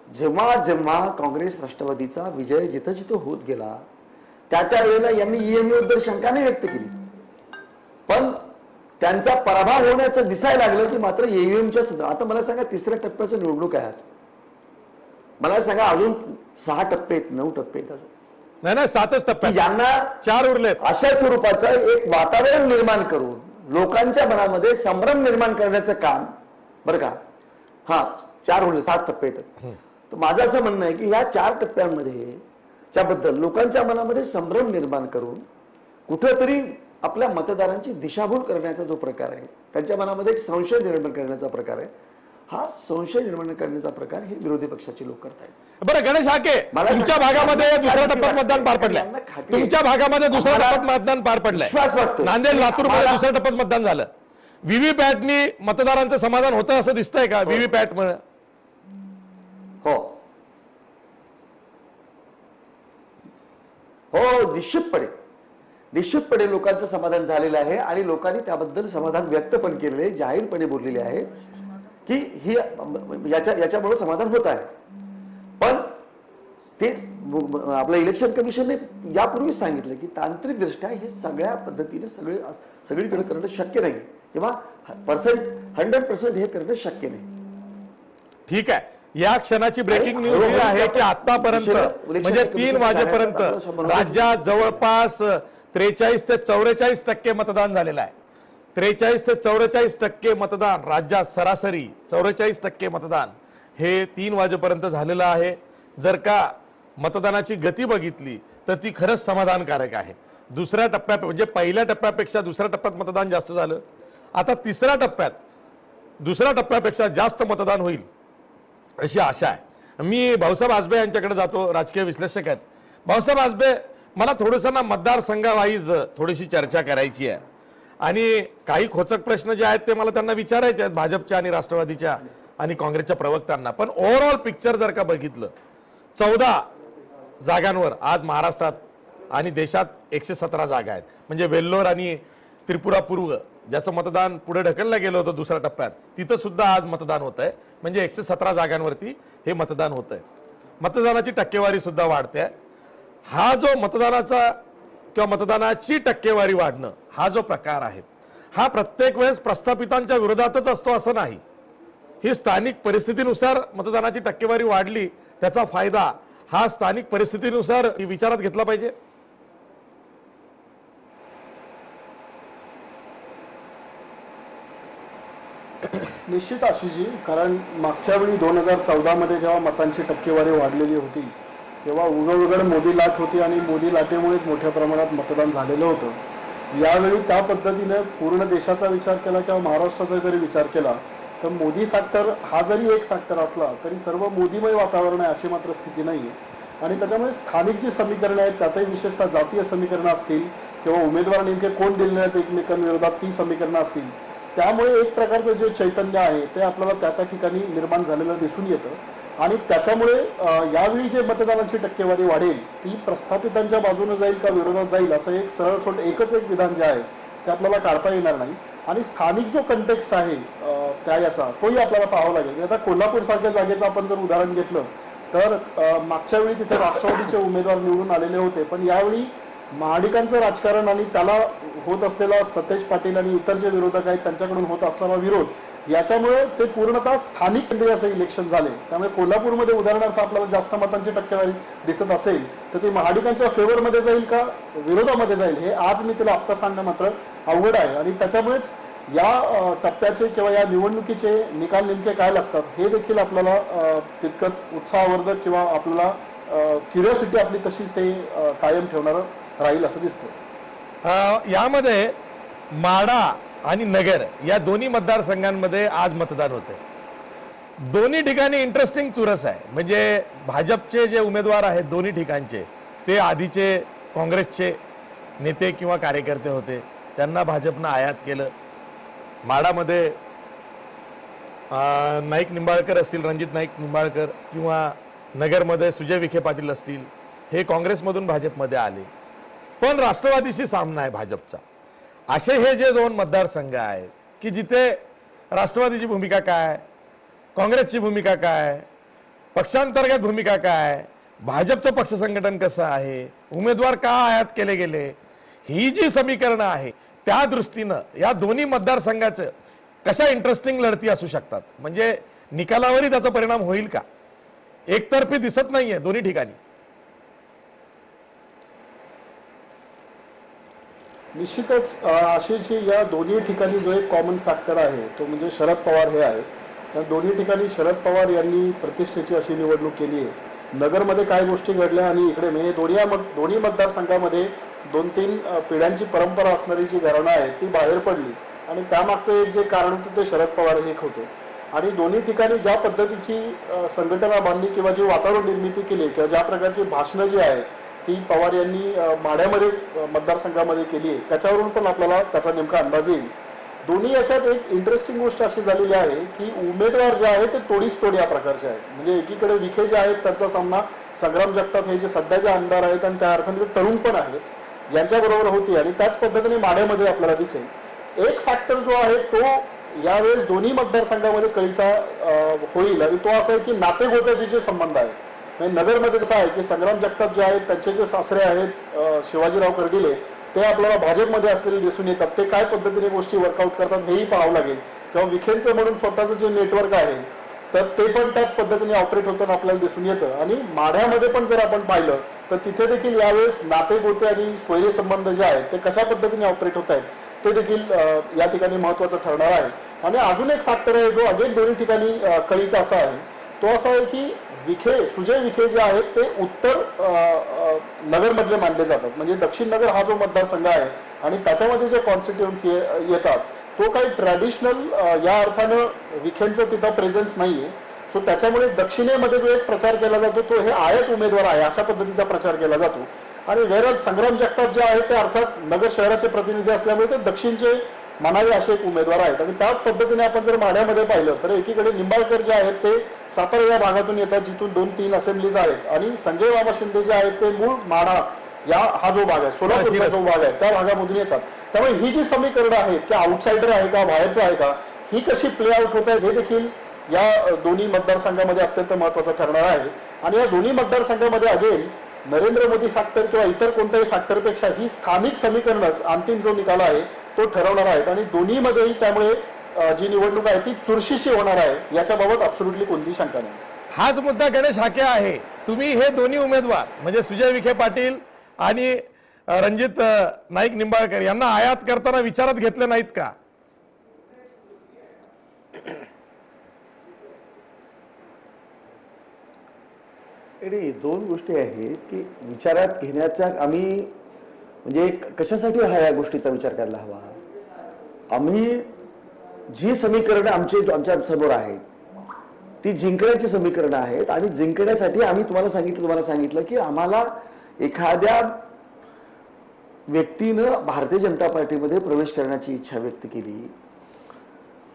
जेव्हा जेव्हा काँग्रेस राष्ट्रवादीचा विजय जिथं जिथं होत गेला त्या वेळेला यांनी ईएमबद्दल शंका नाही व्यक्त केली, पण त्यांचा पराभव होण्याचं दिसायला लागलं की मात्र ईव्हीएमच्या आता मला सांगा, तिसऱ्या टप्प्याचं निवडणूक आहे आज. मला सांगा अजून 6 टप्पे आहेत, 9 टप्पे आहेत अजून. नाही 7च टप्पे, यांना 4 उरलेत. अशा स्वरूपाचं एक वातावरण निर्माण करून लोकांच्या मनामध्ये संभ्रम निर्माण करण्याचं काम, बरं का, 4 उरले, 7 टप्पे आहेत. तर माझं असं म्हणणं आहे की या 4 टप्प्यांमध्ये त्याबद्दल लोकांच्या मनामध्ये संभ्रम निर्माण करून कुठेतरी आपल्या मतदारांची दिशाभूल करण्याचा जो प्रकार आहे, त्यांच्या मनामध्ये एक संशय निर्माण करण्याचा प्रकार आहे, हा संशय निर्माण करण्याचा प्रकार हे विरोधी पक्षाचे लोक करतायत. बरं गणेश हाके, तुमच्या भागामध्ये दुसऱ्या टप्प्यात मतदान पार पडलंय. तुमच्या भागामध्ये दुसऱ्या टप्प्यात मतदान पार पडलंय. नांदेड लातूर मध्ये दुसऱ्या टप्प्यात मतदान झालं. व्हीव्हीपॅटनी मतदारांचं समाधान होतं असं दिसतंय का? व्हीव्हीपॅट मुळे हो निश्चितपणे लोकांचं समाधान झालेलं आहे आणि लोकांनी त्याबद्दल समाधान व्यक्त पण केलेले, जाहीरपणे बोललेले आहे की ही याच्यामुळे समाधान होत आहे. पण ते आपलं इलेक्शन कमिशनने यापूर्वीच सांगितलं की तांत्रिक दृष्ट्या हे सगळ्या पद्धतीने सगळीकडे करणं शक्य नाही किंवा 100% हे करणं शक्य नाही. ठीक आहे, या क्षणाची ब्रेकिंग न्यूज ही आहे की आतापर्यंत म्हणजे 3 वाजेपर्यंत राज्यात जवळपास 43 ते 44% मतदान झालेलं आहे. 43 ते 44% मतदान राज्यात, सरासरी 44% मतदान हे 3 वाजेपर्यंत झालेलं आहे. जर का मतदानाची गती बघितली तर ती खरंच समाधानकारक आहे. दुसऱ्या टप्प्यात म्हणजे पहिल्या टप्प्यापेक्षा दुसऱ्या टप्प्यात मतदान जास्त झालं. आता तिसऱ्या टप्प्यात दुसऱ्या टप्प्यापेक्षा जास्त मतदान होईल अशी आशा आहे. मी भाऊसाहेब आजबे यांच्याकडे जातो, राजकीय विश्लेषक आहेत. भाऊसाहेब आजबे, मला थोडंसं ना मतदारसंघावाईज थोडीशी चर्चा करायची आहे आणि काही खोचक प्रश्न जे आहेत ते मला त्यांना विचारायचे आहेत भाजपच्या आणि राष्ट्रवादीच्या आणि काँग्रेसच्या प्रवक्त्यांना. पण ओव्हरऑल पिक्चर जर का बघितलं, 14 जागांवर आज महाराष्ट्रात आणि देशात 117 जागा आहेत. म्हणजे वेल्लोर आणि त्रिपुरा पूर्व ज्याचं मतदान पुढे ढकललं गेलं होतं दुसऱ्या टप्प्यात, तिथं सुद्धा आज मतदान होत आहे. म्हणजे 117 जागांवरती हे मतदान होत आहे. मतदानाची टक्केवारी सुद्धा वाढते. हा जो मतदानाचा किंवा मतदानाची टक्केवारी वाढणं हा जो प्रकार आहे हा प्रत्येक वेळेस प्रस्थापितांच्या विरोधातच असतो असं नाही. ही स्थानिक परिस्थितीनुसार मतदानाची टक्केवारी वाढली, त्याचा फायदा हा स्थानिक परिस्थितीनुसार विचारात घेतला पाहिजे. निश्चित आशिषजी, कारण मागच्या वेळी 2014 मध्ये जेव्हा मतांची टक्केवारी वाढलेली होती तेव्हा उघड मोदी लाट होती आणि मोदी लाटेमुळेच मोठ्या प्रमाणात मतदान झालेलं होतं. यावेळी त्या पद्धतीने पूर्ण देशाचा विचार केला किंवा महाराष्ट्राचा जरी विचार केला तर मोदी फॅक्टर हा जरी एक फॅक्टर असला तरी सर्व मोदीमय वातावरण आहे अशी मात्र स्थिती नाही आहे। आणि त्याच्यामुळे स्थानिक जी समीकरणं आहेत त्यातही विशेषतः जातीय समीकरणं असतील किंवा उमेदवार नेमके कोण दिले आहेत एकमेकांविरोधात ती समीकरणं असतील, त्यामुळे एक प्रकारचं जे चैतन्य आहे ते आपल्याला त्या ठिकाणी निर्माण झालेलं दिसून येतं। आणि त्याच्यामुळे यावेळी जे मतदानाची टक्केवारी वाढेल ती प्रस्थापितांच्या बाजूने जाईल का विरोधात जाईल असं एक सरळसोट एकच एक विधान जे आहे ते आपल्याला काढता येणार नाही। आणि स्थानिक जो कंटेक्स्ट आहे त्या याचा तोही आपल्याला पाहावा लागेल। आता कोल्हापूर सारख्या जागेचं आपण जर उदाहरण घेतलं तर मागच्या वेळी तिथे राष्ट्रवादीचे उमेदवार निवडून आलेले होते, पण यावेळी महाडिकांचं राजकारण आणि त्याला होत असलेला सतेज पाटील आणि इतर जे विरोधक आहेत त्यांच्याकडून होत असणारा विरोध याच्यामुळे ते पूर्णतः स्थानिक केंद्रीय असं इलेक्शन झाले। त्यामुळे कोल्हापूरमध्ये उदाहरणार्थ आपल्याला जास्त मतांची टक्केवारी दिसत असेल तर ती महाडिकांच्या फेवरमध्ये जाईल का विरोधामध्ये जाईल हे आज मी तिला आत्ता सांगणं मात्र अवघड आहे। आणि त्याच्यामुळेच या टप्प्याचे किंवा या निवडणुकीचे निकाल नेमके काय लागतात हे देखील आपल्याला तितकंच उत्साहवर्धक किंवा आपल्याला क्युरिओसिटी आपली तशीच ते कायम ठेवणारं राहील असं दिसतं। यामध्ये माढा आणि नगर या दोन्ही मतदारसंघांमध्ये आज मतदान होते। दोन्ही ठिकाणी इंटरेस्टिंग चुरस आहे। म्हणजे भाजपचे जे उमेदवार आहेत दोन्ही ठिकाणचे ते आधीचे काँग्रेसचे नेते किंवा कार्यकर्ते होते, त्यांना भाजपनं आयात केलं। माढामध्ये नाईक निंबाळकर असतील, रणजित नाईक निंबाळकर, किंवा नगरमध्ये सुजय विखे पाटील असतील, हे काँग्रेसमधून भाजपमध्ये आले, पण राष्ट्रवादीशी सामना आहे भाजपचा। असे हे जे दोन मतदारसंघ आहेत की जिथे राष्ट्रवादीची भूमिका काय, काँग्रेसची भूमिका काय, पक्षांतर्गत भूमिका काय, भाजपचं पक्ष संघटन कसं आहे, उमेदवार का आयात केले गेले, ही जी समीकरणं आहे त्या दृष्टीनं या दोन्ही मतदारसंघाचं कशा इंटरेस्टिंग लढती असू शकतात, म्हणजे निकालावरही त्याचा परिणाम होईल का, एकतर्फी दिसत नाहीये दोन्ही ठिकाणी। निश्चितच आशिष या दोन्ही ठिकाणी जो एक कॉमन फॅक्टर आहे तो म्हणजे शरद पवार हे आहे। त्या दोन्ही ठिकाणी शरद पवार यांनी प्रतिष्ठेची अशी निवडणूक केली आहे। नगरमध्ये काय गोष्टी घडल्या आणि इकडे म्हणजे दोन्ही मतदारसंघामध्ये 2-3 पिढ्यांची परंपरा असणारी जी घराणं आहे ती बाहेर पडली आणि त्यामागचं एक जे कारण होतं ते शरद पवार हे होते। आणि दोन्ही ठिकाणी ज्या पद्धतीची संघटना बांधली किंवा जी वातावरण निर्मिती केली किंवा ज्या प्रकारची भाषणं जी आहेत ती पवार यांनी माढ्यामध्ये मतदारसंघामध्ये केली आहे त्याच्यावरून पण आपल्याला त्याचा नेमका अंदाज येईल। दोन्ही याच्यात एक इंटरेस्टिंग गोष्ट अशी झालेली आहे की उमेदवार जे आहे ते तोडीस तोड या प्रकारचे आहेत। म्हणजे एकीकडे विखे जे आहेत त्यांचा सामना संग्राम जगताप हे जे सध्याचे आमदार आहेत आणि त्या अर्थाने तरुण पण आहेत यांच्याबरोबर होती आणि त्याच पद्धतीने माढ्यामध्ये आपल्याला दिसेल। एक फॅक्टर जो आहे तो यावेळेस दोन्ही मतदारसंघामध्ये कळीचा होईल आणि तो असा आहे की नातेगोत्याचे जे संबंध आहेत। नगरमध्ये कसं आहे की संग्राम जगताप जे आहेत त्यांचे जे सासरे आहेत शिवाजीराव कर्डिले ते आपल्याला भाजपमध्ये असलेले दिसून येतात, ते काय पद्धतीने गोष्टी वर्कआउट करतात हेही पाहावं लागेल। किंवा विखेंचं म्हणून स्वतःचं जे नेटवर्क आहे तर ते पण त्याच पद्धतीने ऑपरेट होताना आपल्याला दिसून येतं। आणि माढ्यामध्ये पण जर आपण पाहिलं तर तिथे देखील यावेळेस नातेगोते आणि स्वैरी संबंध जे आहेत ते कशा पद्धतीने ऑपरेट होत आहेत ते देखील या ठिकाणी महत्त्वाचं ठरणार आहे। आणि अजून एक फॅक्टर आहे जो अगेन दोन्ही ठिकाणी कळीचा असा आहे तो असा आहे की सुजय विखे जे आहेत ते उत्तर नगरमधले मानले जातात। म्हणजे दक्षिण नगर हा जो मतदारसंघ आहे आणि त्याच्यामध्ये जे कॉन्स्टिट्युएन्सी येतात तो काही ट्रॅडिशनल या अर्थानं विखेंचं तिथं प्रेझेन्स नाहीये। सो त्याच्यामुळे दक्षिणेमध्ये जो एक प्रचार केला जातो तो हे आयत उमेदवार आहे अशा पद्धतीचा प्रचार केला जातो। आणि वेरज संग्राम जगताप जे आहेत ते अर्थात नगर शहराचे प्रतिनिधी असल्यामुळे ते दक्षिणचे म्हणावे असे एक उमेदवार आहेत। आणि त्याच पद्धतीने आपण जर माढ्यामध्ये पाहिलं तर एकीकडे निंबाळकर जे आहेत ते सातारा या भागातून येतात जिथून 2-3 असेंब्लीज आहेत आणि संजय मामा शिंदे जे आहेत ते मूळ माढा या हा जो भाग आहे सोलापूरचा जो भाग आहे त्या भागामधून येतात। त्यामुळे ही जी समीकरणं आहेत की आउटसाइडर आहे का बाहेरचं आहे का ही कशी प्ले आउट होत आहे हे देखील या दोन्ही मतदारसंघामध्ये अत्यंत महत्त्वाचं ठरणार आहे। आणि या दोन्ही मतदारसंघामध्ये अगेन नरेंद्र मोदी फॅक्टर किंवा इतर कोणत्याही फॅक्टरपेक्षा ही स्थानिक समीकरणच अंतिम जो निकाल आहे तो ठरवणार आहेत। आणि दोन्हीमध्येही त्यामुळे जी निवडणूक आहे ती चुरशीची होणार आहे याच्याबाबत अब्सोल्युटली कोणतीही शंका नाही। हाच मुद्दा गणेश हाके आहे। तुम्ही हे दोन्ही उमेदवार म्हणजे सुजय विखे पाटील आणि रणजित नाईक निंबाळकर यांना आयात करताना विचारात घेतले नाहीत का? दोन गोष्टी आहेत की विचारात घेण्याचा आम्ही म्हणजे कशासाठी या गोष्टीचा विचार करायला हवा. आम्ही जी समीकरणं आमच्या समोर आहेत ती जिंकण्याची समीकरणं आहेत आणि जिंकण्यासाठी आम्ही तुम्हाला सांगितलं की आम्हाला एखाद्या व्यक्तीनं भारतीय जनता पार्टीमध्ये प्रवेश करण्याची इच्छा व्यक्त केली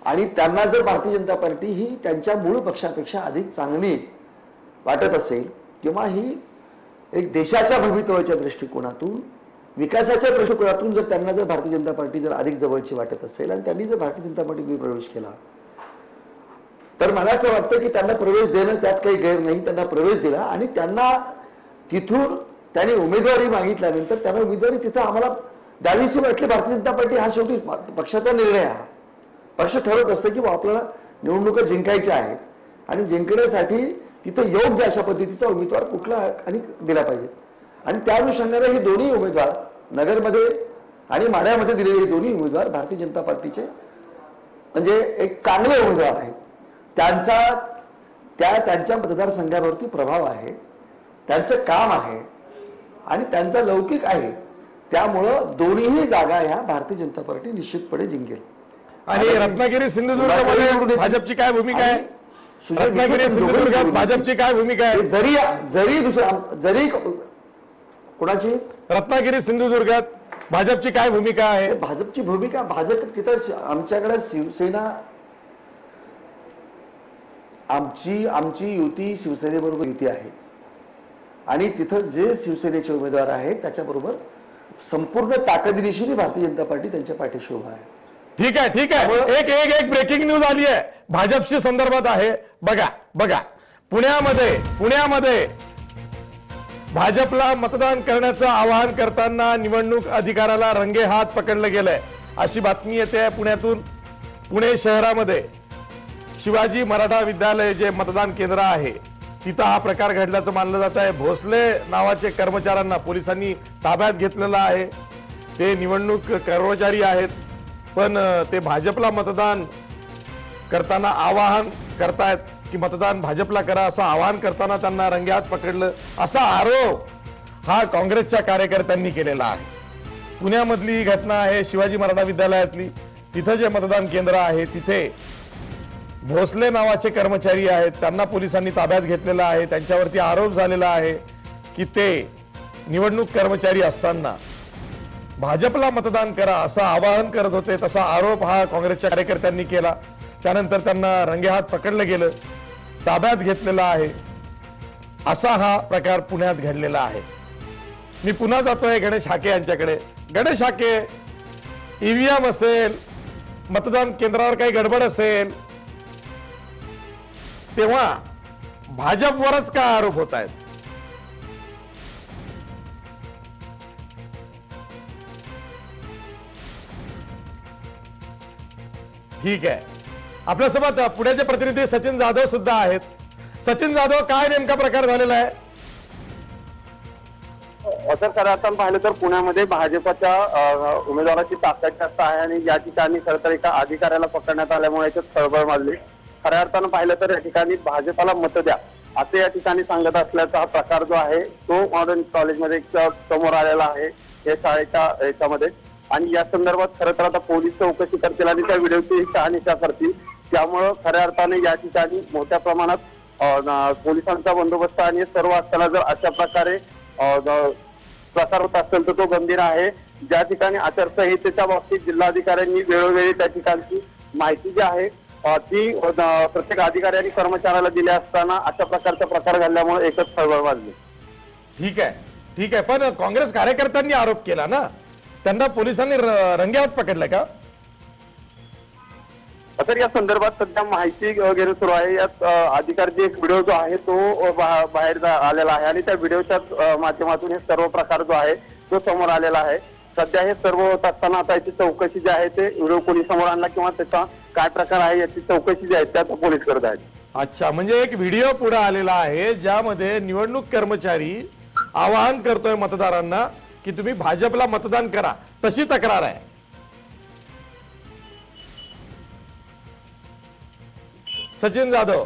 आणि त्यांना जर भारतीय जनता पार्टी ही त्यांच्या मूळ पक्षापेक्षा अधिक चांगली वाटत असेल किंवा ही एक देशाच्या भवितव्याच्या दृष्टिकोनातून विकासाच्या दृष्टिकोनातून जर त्यांना जर भारतीय जनता पार्टी जर अधिक जवळची वाटत असेल आणि त्यांनी जर भारतीय जनता पार्टीमध्ये प्रवेश केला तर मला असं वाटतं की त्यांना प्रवेश देणं त्यात काही गैर नाही. त्यांना प्रवेश दिला आणि त्यांना तिथून त्यांनी उमेदवारी मागितल्यानंतर त्यांना उमेदवारी तिथं आम्हाला द्यावीशी वाटली. भारतीय जनता पार्टी हा शेवटी पक्षाचा निर्णय हा पक्ष ठरवत असतं की आपल्याला निवडणुका जिंकायच्या आहेत आणि जिंकण्यासाठी तिथं योग्य अशा पद्धतीचा उमेदवार कुठला आणि दिला पाहिजे. आणि त्या अनुषंगाने हे दोन्ही उमेदवार नगरमध्ये आणि माढ्यामध्ये दिलेले दोन्ही उमेदवार भारतीय जनता पार्टीचे म्हणजे एक चांगले उमेदवार आहेत. त्यांच्या मतदारसंघावरती प्रभाव आहे, त्यांचं काम आहे आणि त्यांचा लौकिक आहे. त्यामुळं दोन्हीही जागा ह्या भारतीय जनता पार्टी निश्चितपणे जिंकेल. आणि रत्नागिरी सिंधुदुर्ग भाजपची काय भूमिका आहे? रत्नागिरी सिंधुदुर्गात भाजपची काय भूमिका आहे? जरी कोणाची रत्नागिरी सिंधुदुर्गात भाजपची काय भूमिका आहे? भाजपची भूमिका भाजप तिथं आमच्याकडे शिवसेना आमची युती शिवसेनेबरोबर युती आहे आणि तिथं जे शिवसेनेचे उमेदवार आहेत त्याच्याबरोबर संपूर्ण ताकदीनिशी भारतीय जनता पार्टी त्यांच्या पाठीशी उभा आहे. ठीक आहे. एक ब्रेकिंग न्यूज आली आहे भाजपशी संदर्भात आहे. बघा पुण्यामध्ये भाजपला मतदान करण्याचं आवाहन करताना निवडणूक अधिकाऱ्याला रंगेहात पकडलं गेलंय अशी बातमी येते पुण्यातून. पुणे शहरामध्ये शिवाजी मराठा विद्यालय जे मतदान केंद्र आहे तिथं हा प्रकार घडल्याचं मानलं जात आहे. भोसले नावाचे कर्मचाऱ्यांना पोलिसांनी ताब्यात घेतलेलं आहे. ते निवडणूक कर्मचारी आहेत पण ते भाजपला मतदान करताना आवाहन करतायत की मतदान भाजपला करा असं आवाहन करताना त्यांना रंगेहात पकडलं असा आरोप हा काँग्रेसच्या कार्यकर्त्यांनी केलेला आहे. पुण्यामधली ही घटना आहे शिवाजी मराठा विद्यालयातली. तिथं जे मतदान केंद्र आहे तिथे भोसले नावाचे कर्मचारी आहेत त्यांना पोलिसांनी ताब्यात घेतलेलं आहे. त्यांच्यावरती आरोप झालेला आहे की ते निवडणूक कर्मचारी असताना भाजपला मतदान करा असं आवाहन करत होते. तसा आरोप हा काँग्रेसच्या कार्यकर्त्यांनी केला. त्यानंतर त्यांना रंगेहात पकडलं गेलं, ताब्यात घेतलेला आहे. असा हा प्रकार पुण्यात घडलेला आहे. मी पुन्हा जातोय गणेश हाके यांच्याकडे. गणेश हाके, ईव्हीएम असेल, मतदान केंद्रावर काही गडबड असेल तेव्हा भाजपवरच काय आरोप होत आहेत? ठीक आहे, आपल्यासोबत पुण्याचे प्रतिनिधी सचिन जाधव सुद्धा आहेत. सचिन जाधव, काय नेमका प्रकार झालेला आहे? तर खरं आता पाहिलं तर पुण्यामध्ये भाजपच्या उमेदवाराची ताकद जास्त आहे आणि या ठिकाणी खरं तर एका अधिकाऱ्याला पकडण्यात आल्यामुळे याच्यात खळबळ माजली. खऱ्या अर्थानं पाहिलं तर या ठिकाणी भाजपाला मत द्या असं या ठिकाणी सांगत असल्याचा हा प्रकार जो आहे तो मॉडर्न कॉलेजमध्ये समोर आलेला आहे या शाळेच्या याच्यामध्ये. आणि या संदर्भात खरं तर आता पोलीस चौकशी करतील आणि त्या व्हिडिओची शहानिशा करतील. त्यामुळं खऱ्या अर्थाने या ठिकाणी मोठ्या प्रमाणात पोलिसांचा बंदोबस्त आणि सर्व असताना जर अशा प्रकारे प्रकार होत असेल तर तो गंभीर आहे. ज्या ठिकाणी आचारसंहितेच्या बाबतीत जिल्हाधिकाऱ्यांनी वेळोवेळी त्या ठिकाणची माहिती जी आहे ती प्रत्येक अधिकारी आणि कर्मचाऱ्याला दिल्या असताना अशा प्रकारचा प्रकार घडल्यामुळे एकच खळबळ वाजली. ठीक आहे, पण काँग्रेस कार्यकर्त्यांनी आरोप केला ना, त्यांना पोलिसांनी रंगेहात पकडलं का? तर या संदर्भात सध्या माहिती वगैरे सुरू आहे. यात अधिकारीचा एक व्हिडिओ जो आहे तो बाहेर आलेला आहे आणि त्या व्हिडिओच्या माध्यमातून हे सर्व प्रकार जो आहे तो समोर आलेला आहे. सध्या हे सर्व होत असताना आता याची चौकशी जी आहे ते व्हिडिओ पोलीस समोर आणला किंवा त्याचा काय प्रकार आहे याची चौकशी जी आहे त्या पोलीस करत आहेत. अच्छा, म्हणजे एक व्हिडिओ पुढे आलेला आहे ज्यामध्ये निवडणूक कर्मचारी आवाहन करतोय मतदारांना की तुम्ही भाजपला मतदान करा, तशी तक्रार आहे. सचिन जाधव,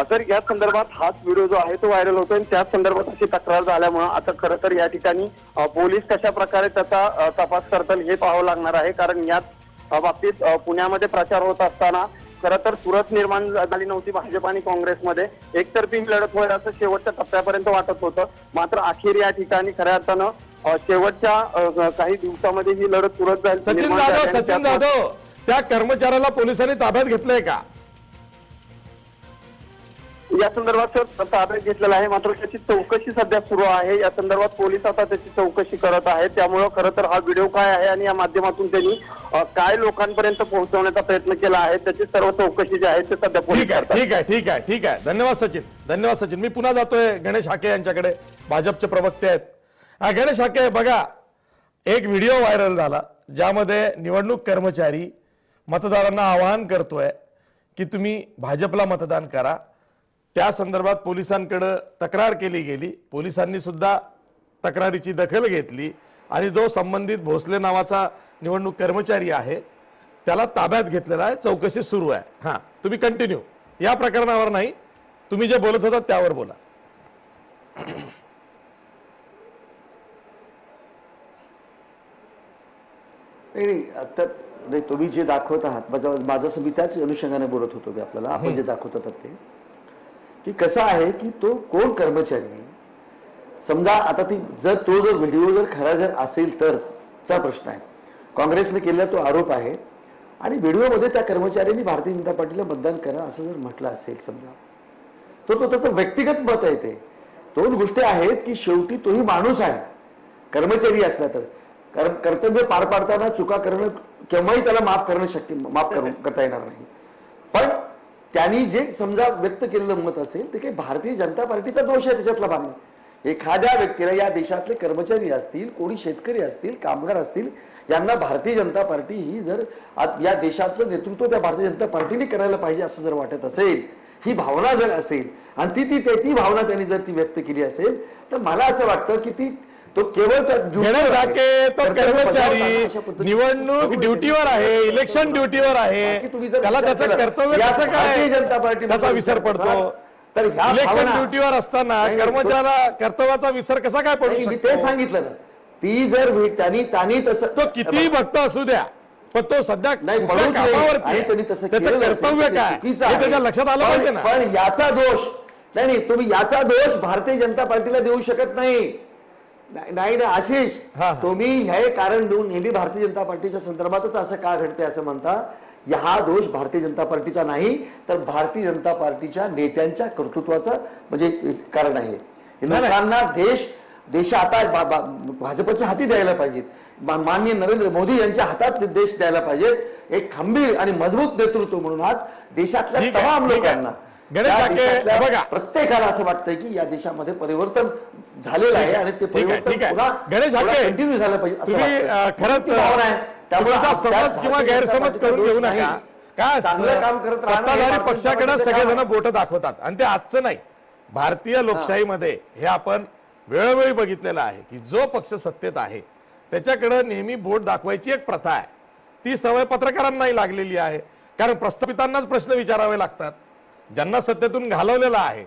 तर या संदर्भात हाच व्हिडिओ जो आहे तो व्हायरल होतोय आणि त्याच संदर्भात अशी तक्रार झाल्यामुळे आता खरं तर या ठिकाणी पोलीस कशा प्रकारे त्याचा तपास करतील हे पाहावं लागणार आहे. कारण याच बाबतीत पुण्यामध्ये प्रचार होत असताना खरं तर चुरस निर्माण झाली नव्हती भाजप आणि काँग्रेसमध्ये. एकतर्फी लढत होईल असं शेवटच्या टप्प्यापर्यंत वाटत होतं. मात्र अखेर या ठिकाणी खऱ्या अर्थानं शेवटच्या काही दिवसामध्ये ही लढत चुरस झाली. सचिन जाधव त्या कर्मचाऱ्याला पोलिसांनी ताब्यात घेतलंय का? या संदर्भात ताब्यात घेतलेला आहे. मात्र त्याची चौकशी सध्या सुरू आहे. या संदर्भात पोलीस आता त्याची चौकशी करत आहेत. त्यामुळं खरं तर हा व्हिडिओ काय आहे आणि या माध्यमातून त्यांनी काय लोकांपर्यंत पोहोचवण्याचा प्रयत्न केला आहे त्याची सर्व चौकशी जी आहे ते सध्या पोलीस करतात. ठीक आहे. धन्यवाद सचिन. मी पुन्हा जातोय गणेश हाके यांच्याकडे, भाजपचे प्रवक्ते आहेत. गणेश हाके, बघा एक व्हिडिओ व्हायरल झाला ज्यामध्ये निवडणूक कर्मचारी मतदारांना आवाहन करतोय की तुम्ही भाजपला मतदान करा. त्या संदर्भात पोलिसांकडे तक्रार केली गेली. पोलिसांनी सुद्धा तक्रारीची दखल घेतली आणि जो संबंधित भोसले नावाचा निवडणूक कर्मचारी आहे त्याला ताब्यात घेतलेला आहे. चौकशी सुरू आहे. हां, तुम्ही कंटिन्यू, या प्रकरणावर नाही, तुम्ही जे बोलत होता त्यावर बोला. नाही आता तुम्ही जे दाखवत आहात माझं मी त्याच अनुषंगाने बोलत होतो की आपल्याला आपण जे दाखवत आहात ते की कसं आहे की तो कोण कर्मचारी, समजा आता ती जर तो जर व्हिडिओ जर खरा जर असेल तरचा प्रश्न आहे. काँग्रेसने केलेला तो आरोप आहे आणि व्हिडिओमध्ये त्या कर्मचाऱ्यांनी भारतीय जनता पार्टीला मतदान करा असं जर म्हटलं असेल समजा, तो त्याचं व्यक्तिगत मत आहे. ते दोन गोष्टी आहेत की शेवटी तोही माणूस आहे. कर्मचारी असला तर कर्तव्य पार पाडताना चुका करणं केव्हाही त्याला माफ करता येणार नाही. पण त्यांनी जे समजा व्यक्त केलेलं मत असेल ते काही भारतीय जनता पार्टीचा दोष आहे त्याच्यातला भाग. एखाद्या व्यक्तीला या देशातले कर्मचारी असतील, कोणी शेतकरी असतील, कामगार असतील, यांना भारतीय जनता पार्टी ही जर या देशाचं नेतृत्व त्या भारतीय जनता पार्टीने करायला पाहिजे असं जर वाटत असेल, ही भावना जर असेल आणि ती भावना त्यांनी जर ती व्यक्त केली असेल तर मला असं वाटतं की ती तो केवळ तो कर्मचारी निवडणूक ड्युटीवर आहे, इलेक्शन ड्युटीवर आहे, त्याला त्याचं कर्तव्य कसं काय जनता पार्टी त्याचा विसर पडतो. तर इलेक्शन ड्युटीवर असताना कर्मचाऱ्याला कर्तव्याचा विसर कसा काय पडू शकतो? ते सांगितलं ना. ती जर त्यांनी तसं तो कितीही भक्त असू द्या पण तो सध्या त्याचं कर्तव्य काय त्याच्या लक्षात आलं पाहिजे ना. पण याचा दोष नाही, तुम्ही याचा दोष भारतीय जनता पार्टीला देऊ शकत नाही ना आशिष. तुम्ही हे कारण देऊन नेहमी भारतीय जनता पार्टीच्या संदर्भातच असं का घडते असं म्हणता. हा दोष भारतीय जनता पार्टीचा नाही तर भारतीय जनता पार्टीच्या नेत्यांच्या कर्तृत्वाचा म्हणजे कारण आहे. लोकांना देश आता भाजपच्या हाती द्यायला पाहिजेत. माननीय नरेंद्र मोदी यांच्या हातात देश द्यायला पाहिजे. एक खंबीर आणि मजबूत नेतृत्व म्हणून आज देशातल्या तमाम लोकांना प्रत्येकाला असं वाटतंय की या देशामध्ये परिवर्तन झालेलं आहे आणि ते परिवर्तन कंटिन्यू झालं पाहिजे. खरंच समज किंवा गैरसमज करून घेऊ नका. काय चांगलं काम करत सत्ताधारी पक्षाकडे सगळेजण बोट दाखवतात आणि ते आजचं नाही. भारतीय लोकशाहीमध्ये हे आपण वेळोवेळी बघितलेलं आहे की जो पक्ष सत्तेत आहे त्याच्याकडे नेहमी बोट दाखवायची एक प्रथा आहे. ती सवय पत्रकारांनाही लागलेली आहे. कारण प्रस्थापितांनाच प्रश्न विचारावे लागतात. ज्यांना सत्तेतून घालवलेला आहे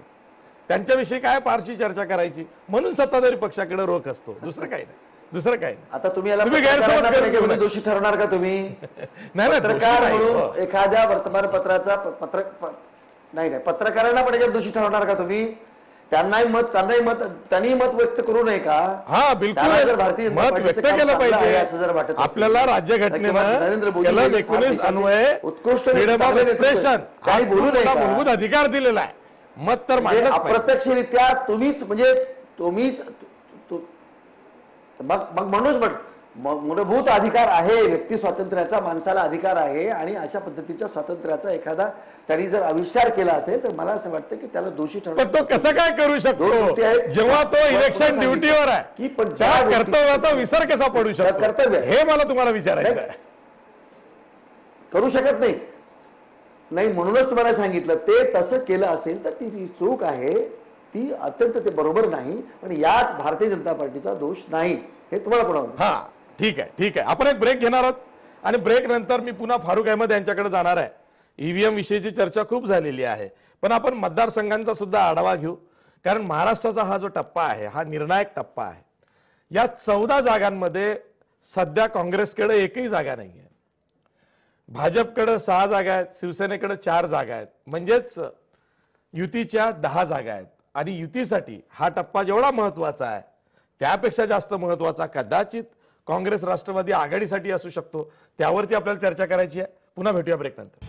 त्यांच्याविषयी काय फारशी चर्चा करायची म्हणून सत्ताधारी पक्षाकडे रोख असतो. दुसरं काही नाही. आता तुम्ही गैरसमज दोषी ठरवणार का? तुम्ही पत्रकार म्हणून एखाद्या वर्तमानपत्राचा नाही पत्रकारांना पण याच्यात दोषी ठरवणार का तुम्ही? त्यांनी मत व्यक्त करू नये का? हा बिलकुल भारतीय मत व्यक्त केलं पाहिजे असं जर वाटत आपल्याला. राज्यघटनेनं नरेंद्र मोदी अन्वये उत्कृष्ट काही बोलू नये मूलभूत अधिकार दिलेला आहे. मत तर अप्रत्यक्षरित्या तुम्हीच मग मूलभूत अधिकार आहे, व्यक्ती स्वातंत्र्याचा माणसाला अधिकार आहे आणि अशा पद्धतीच्या स्वातंत्र्याचा एखादा त्यांनी जर आविष्कार केला असेल तर मला असं वाटतं की त्याला दोषी ठरवणं. तो कसं काय करू शकतो जेव्हा तो इलेक्शन ड्युटीवर आहे की पण कर्तव्याचा विसर कसा पडू शकतो? कर्तव्य हे मला तुम्हाला विचारायचं आहे. करू शकत नाही म्हणूनच तुम्हाला सांगितलं ते तसं केलं असेल तर ती चूक आहे, ती अत्यंत ते बरोबर नाही. पण यात भारतीय जनता पार्टीचा दोष नाही हे तुम्हाला कोणाला. हा ठीक आहे. आपण एक ब्रेक घेणार आहोत आणि ब्रेक नंतर मी पुन्हा फारुख अहमद यांच्याकडे जाणार आहे ईव्हीएम विषयीची चर्चा खूप झालेली आहे, पण आपण मतदारसंघांचा सुद्धा आढावा घेऊ, कारण महाराष्ट्राचा हा जो टप्पा आहे हा निर्णायक टप्पा आहे. या 14 जागांमध्ये सध्या काँग्रेसकडे एकही जागा नाही आहे, भाजपकडे 6 जागा आहेत, शिवसेनेकडे 4 जागा आहेत, म्हणजेच युतीच्या 10 जागा आहेत. आणि युतीसाठी हा टप्पा जेवढा महत्वाचा आहे त्यापेक्षा जास्त महत्वाचा कदाचित काँग्रेस राष्ट्रवादी आघाडीसाठी असू शकतो. त्यावरती आपल्याला चर्चा करायची आहे. पुन्हा भेटूया ब्रेक नंतर.